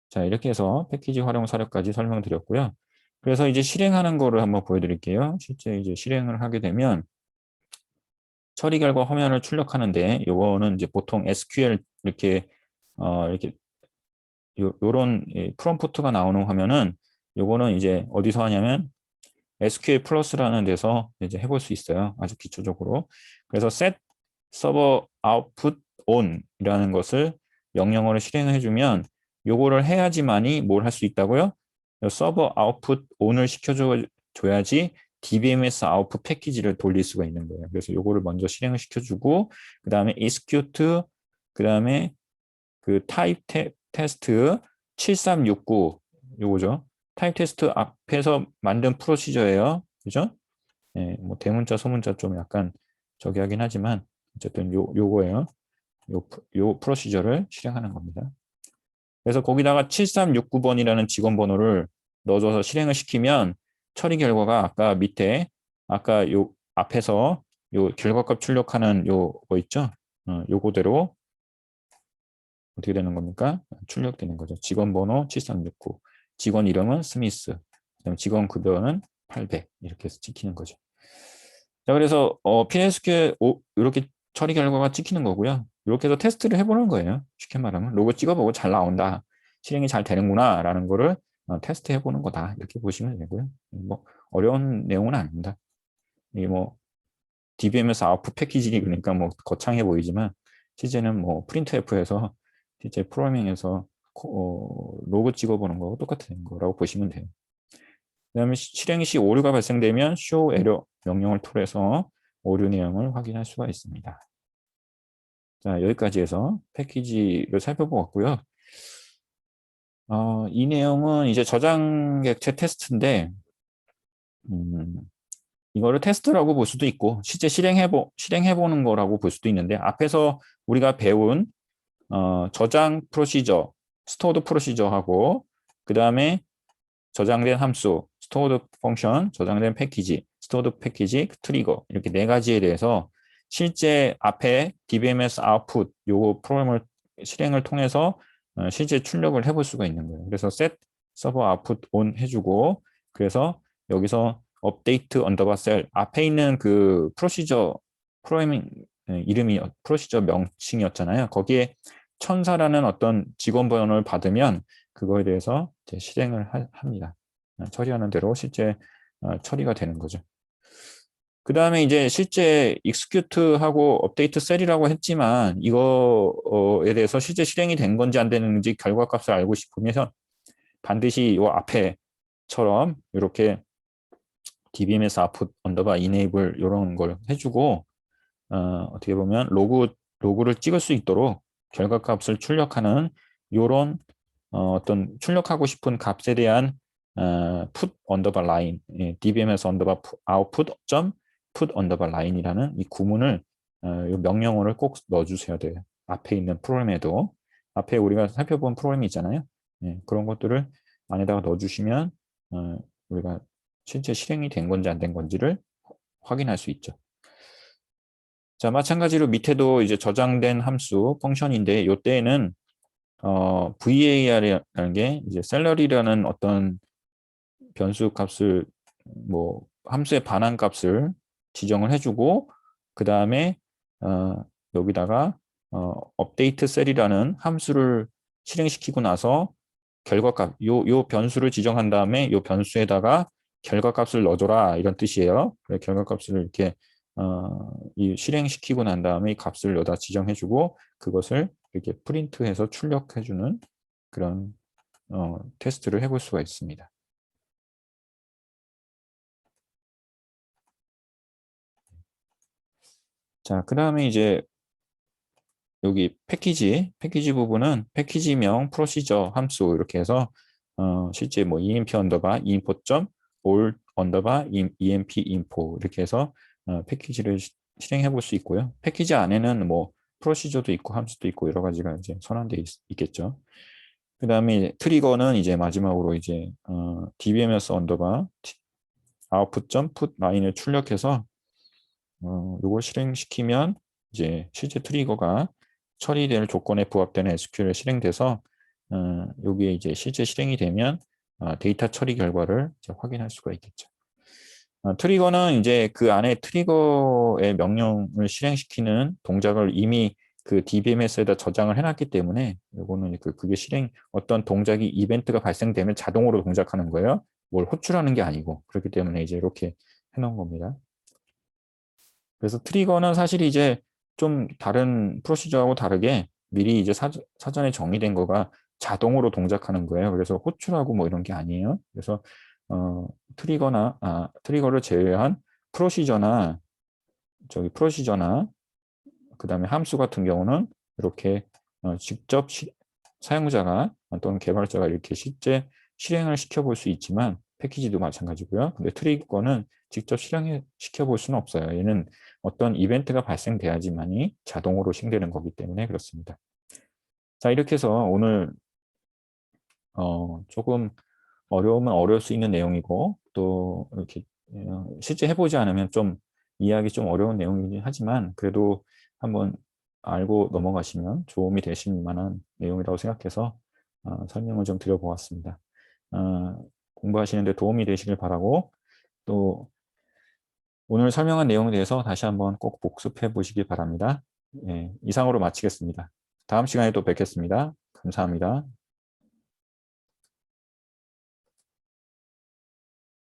자, 이렇게 해서 패키지 활용 사례까지 설명드렸고요. 그래서 이제 실행하는 거를 한번 보여드릴게요. 실제 이제 실행을 하게 되면 처리 결과 화면을 출력하는데 요거는 이제 보통 SQL 이렇게 요런 프롬프트가 나오는 화면은 요거는 이제 어디서 하냐면 SQL 플러스라는 데서 이제 해볼 수 있어요. 아주 기초적으로. 그래서 set server output on 이라는 것을 명령어를 실행해 주면 요거를 해야지만이 뭘 할 수 있다고요? 서버 아웃풋 on을 시켜줘야지 DBMS 아웃풋 패키지를 돌릴 수가 있는 거예요. 그래서 요거를 먼저 실행을 시켜주고 그 다음에 execute 그 다음에 그 타입 테스트 7369 요거죠. 타입 테스트 앞에서 만든 프로시저예요. 그죠? 예, 뭐 대문자 소문자 좀 약간 저기 하긴 하지만 어쨌든 요거예요. 요 프로시저를 실행하는 겁니다. 그래서 거기다가 7369번이라는 직원 번호를 넣어줘서 실행을 시키면 처리 결과가 아까 밑에 아까 요 앞에서 요 결과값 출력하는 요거 있죠? 요거대로 어떻게 되는 겁니까? 출력되는 거죠. 직원 번호 7369, 직원 이름은 스미스, 그다음에 직원 급여는 800 이렇게 해서 찍히는 거죠. 자, 그래서 PSQL 이렇게 처리 결과가 찍히는 거고요. 이렇게 해서 테스트를 해보는 거예요. 쉽게 말하면 로고 찍어보고 잘 나온다, 실행이 잘 되는구나 라는 거를 테스트 해보는 거다 이렇게 보시면 되고요. 뭐 어려운 내용은 아닙니다. 이게 뭐 DBMS 아웃풋 패키지 그러니까 뭐 거창해 보이지만 실제는 뭐 프린트F에서 실제 프로그래밍에서 로고 찍어보는 거하고 똑같은 거라고 보시면 돼요. 그 다음에 실행 시 오류가 발생되면 show error 명령을 통해서 오류 내용을 확인할 수가 있습니다. 자, 여기까지 해서 패키지를 살펴보았고요. 이 내용은 이제 저장 객체 테스트인데 이거를 테스트라고 볼 수도 있고 실제 실행해보는 거라고 볼 수도 있는데 앞에서 우리가 배운 저장 프로시저, 스토어드 프로시저하고 그 다음에 저장된 함수, 스토어드 펑션, 저장된 패키지, 스토어드 패키지, 트리거 이렇게 네 가지에 대해서 실제 앞에 DBMS 아웃풋 요 프로그램을 실행을 통해서 실제 출력을 해볼 수가 있는 거예요. 그래서 set 서버 아웃풋 on 해주고 그래서 여기서 업데이트 언더바 셀 앞에 있는 그 프로시저 프로그래밍 이름이 프로시저 명칭이었잖아요. 거기에 천사라는 어떤 직원 번호를 받으면 그거에 대해서 이제 실행을 합니다. 처리하는 대로 실제 처리가 되는 거죠. 그 다음에 이제 실제 execute하고 update 셀이라고 했지만 이거에 대해서 실제 실행이 된 건지 안 되는지 결과값을 알고 싶으면 반드시 이 앞에처럼 이렇게 DBMS output 언더바 enable 이런 걸 해주고 어떻게 보면 로그를 찍을 수 있도록 결과값을 출력하는 이런 어떤 출력하고 싶은 값에 대한 put 언더바 line, DBMS 언더바 output 점 put 언더바 line이라는 이 구문을 이 명령어를 꼭 넣어주셔야 돼요. 앞에 있는 프로그램에도 앞에 우리가 살펴본 프로그램이 있잖아요. 그런 것들을 안에다가 넣어주시면 우리가 실제 실행이 된 건지 안 된 건지를 확인할 수 있죠. 자, 마찬가지로 밑에도 이제 저장된 함수 펑션인데 이때에는 VAR이라는 게 이제 셀러리라는 어떤 변수 값을 뭐 함수의 반환 값을 지정을 해주고 그 다음에 여기다가 업데이트 셀이라는 함수를 실행시키고 나서 결과값 요 변수를 지정한 다음에 요 변수에다가 결과값을 넣어줘라 이런 뜻이에요. 결과값을 이렇게 이 실행시키고 난 다음에 이 값을 여기다 지정해주고 그것을 이렇게 프린트해서 출력해주는 그런 테스트를 해볼 수가 있습니다. 자, 그 다음에 이제 여기 패키지 부분은 패키지명, 프로시저, 함수 이렇게 해서 실제 뭐 emp 언더바 info 점 all 언더바 emp info 이렇게 해서 패키지를 실행해 볼 수 있고요. 패키지 안에는 뭐 프로시저도 있고 함수도 있고 여러 가지가 이제 선언되어 있겠죠. 그 다음에 트리거는 이제 마지막으로 이제 dbms 언더바 output 점 put 라인을 출력해서 이걸 실행시키면 이제 실제 트리거가 처리될 조건에 부합되는 SQL에 실행돼서 여기에 이제 실제 실행이 되면 데이터 처리 결과를 이제 확인할 수가 있겠죠. 트리거는 이제 그 안에 트리거의 명령을 실행시키는 동작을 이미 그 DBMS에다 저장을 해놨기 때문에 이거는 그게 어떤 동작이 이벤트가 발생되면 자동으로 동작하는 거예요. 뭘 호출하는 게 아니고 그렇기 때문에 이제 이렇게 해놓은 겁니다. 그래서 트리거는 사실 이제 좀 다른 프로시저하고 다르게 미리 이제 사전에 정의된 거가 자동으로 동작하는 거예요. 그래서 호출하고 뭐 이런 게 아니에요. 그래서 트리거를 제외한 프로시저나 프로시저나 그다음에 함수 같은 경우는 이렇게 직접 사용자가 또는 개발자가 이렇게 실제 실행을 시켜볼 수 있지만 패키지도 마찬가지고요. 근데 트리거는 직접 실행시켜 볼 수는 없어요. 얘는 어떤 이벤트가 발생돼야지만이 자동으로 시행되는 거기 때문에 그렇습니다. 자, 이렇게 해서 오늘 조금 어려우면 어려울 수 있는 내용이고 또 이렇게 실제 해보지 않으면 좀 이해하기 좀 어려운 내용이긴 하지만 그래도 한번 알고 넘어가시면 도움이 되실 만한 내용이라고 생각해서 설명을 좀 드려보았습니다. 공부하시는데 도움이 되시길 바라고 또 오늘 설명한 내용에 대해서 다시 한번 꼭 복습해 보시기 바랍니다. 예, 이상으로 마치겠습니다. 다음 시간에 또 뵙겠습니다. 감사합니다.